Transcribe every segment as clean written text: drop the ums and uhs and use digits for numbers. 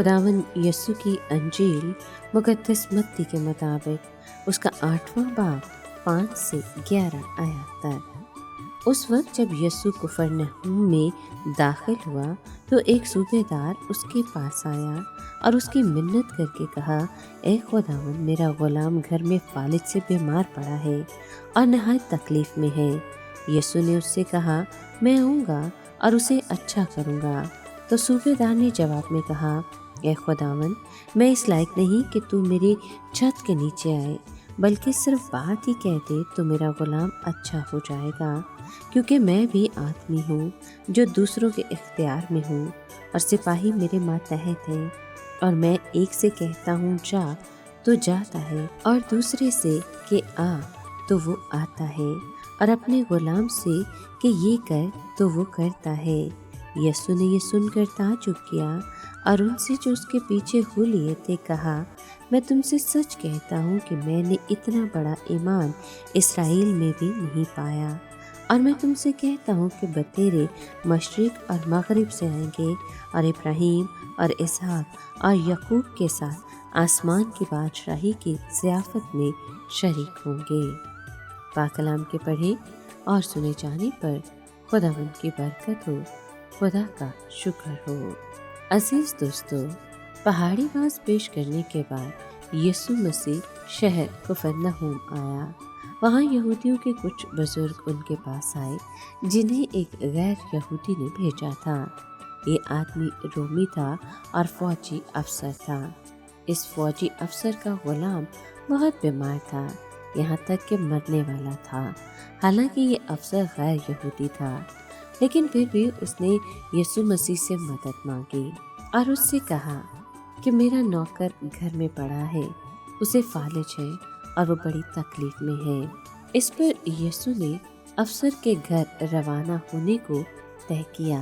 खुदावन यस्सु की अंजील मुक़द्दस मत्ती के मुताबिक उसका 8वां बाब 5 से 11 आयत तक। उस वक्त जब यस्सु कफरनहूम में दाखिल हुआ तो एक सूबेदार उसके पास आया और उसकी मिन्नत करके कहा, ए खुदावन, मेरा गुलाम घर में फालिज से बीमार पड़ा है और नहायत तकलीफ़ में है। यस्सु ने उससे कहा, मैं आऊँगा और उसे अच्छा करूँगा। तो सूबेदार ने जवाब में कहा, ए खुदावन, मैं इस लायक नहीं कि तू मेरी छत के नीचे आए, बल्कि सिर्फ बात ही कह दे तो मेरा गुलाम अच्छा हो जाएगा, क्योंकि मैं भी आदमी हूँ जो दूसरों के इख्तियार में हूँ और सिपाही मेरे मातहत हैं। और मैं एक से कहता हूँ जा तो जाता है, और दूसरे से कि आ तो वो आता है, और अपने गुलाम से कि ये कर तो वो करता है। यस्सु ने ये सुनकर ताज्जुब किया और उनसे जो उसके पीछे हो लिए थे कहा, मैं तुमसे सच कहता हूँ कि मैंने इतना बड़ा ईमान इसराइल में भी नहीं पाया। और मैं तुमसे कहता हूँ कि बतेरे मशरिक और मगरिब से आएंगे और इब्राहीम और इसहाक और यकूब के साथ आसमान की बादशाही की ज़ियाफ़त में शरीक होंगे। पाक कलाम के पढ़े और सुने जाने पर खुदावंद की बरकत हो, खुदा का शुक्र हो। अजीज़ दोस्तों, पहाड़ी बाज पेश करने के बाद यीशु मसीह शहर कफरनहूम आया। वहाँ यहूदियों के कुछ बुजुर्ग उनके पास आए जिन्हें एक गैर यहूदी ने भेजा था। ये आदमी रोमी था और फौजी अफसर था। इस फौजी अफसर का गुलाम बहुत बीमार था, यहाँ तक कि मरने वाला था। हालांकि ये अफसर गैर यहूदी था, लेकिन फिर भी उसने यीशु मसीह से मदद मांगी और उससे कहा कि मेरा नौकर घर में पड़ा है, उसे फालिज है और वो बड़ी तकलीफ में है। इस पर यीशु ने अफसर के घर रवाना होने को तय किया,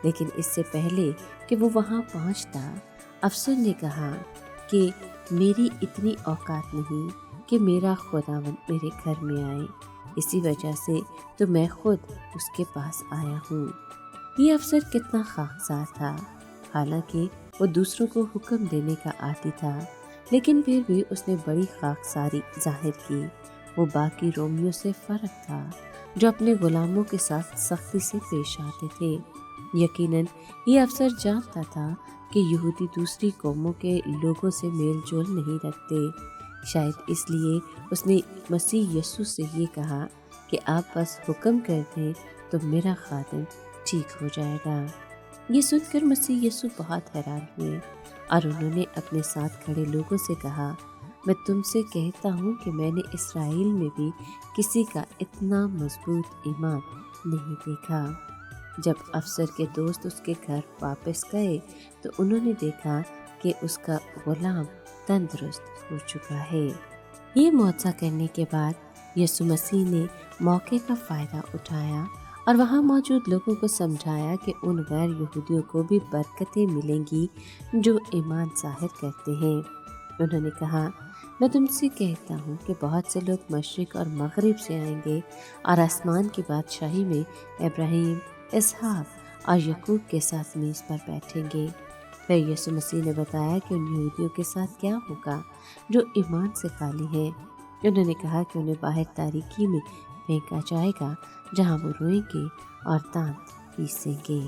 लेकिन इससे पहले कि वो वहाँ पहुँचता, अफसर ने कहा कि मेरी इतनी औकात नहीं कि मेरा खुदावन मेरे घर में आए, इसी वजह से तो मैं खुद उसके पास आया हूँ। ये अफसर कितना खाकसार था। हालांकि वो दूसरों को हुक्म देने का आदी था, लेकिन फिर भी उसने बड़ी खाकसारी जाहिर की। वो बाकी रोमियों से फ़र्क था जो अपने गुलामों के साथ सख्ती से पेश आते थे। यकीनन ये अफसर जानता था कि यहूदी दूसरी कौमों के लोगों से मेल जोल नहीं रखते। शायद इसलिए उसने मसीह यीशु से ये कहा कि आप बस हुक्म कर दें तो मेरा खादिम ठीक हो जाएगा। ये सुनकर मसीह यीशु बहुत हैरान हुए और उन्होंने अपने साथ खड़े लोगों से कहा, मैं तुमसे कहता हूँ कि मैंने इसराइल में भी किसी का इतना मजबूत ईमान नहीं देखा। जब अफसर के दोस्त उसके घर वापस गए तो उन्होंने देखा कि उसका गुलाम तंदुरुस्त हो चुका है। ये मौजज़ा करने के बाद यीशु मसीह ने मौके का फ़ायदा उठाया और वहाँ मौजूद लोगों को समझाया कि उन गैर यहूदियों को भी बरकतें मिलेंगी जो ईमान ज़ाहिर करते हैं। उन्होंने कहा, मैं तुमसे कहता हूँ कि बहुत से लोग मशरिक और मगरिब से आएंगे और आसमान की बादशाही में इब्राहीम, इसहाक और यकूब के साथ मेज़ पर बैठेंगे। फिर यीशु मसीह ने बताया कि उन यहूदियों के साथ क्या होगा जो ईमान से खाली हैं। उन्होंने कहा कि उन्हें बाहर तारीकी में फेंका जाएगा, जहां वो रोएंगे और दांत पीसेंगे।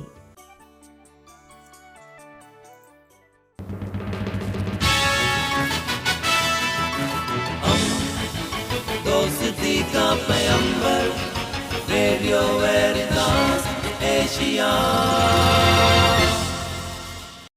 दोस्ती का पैगंबर, रेडियो वेरितास एशिया।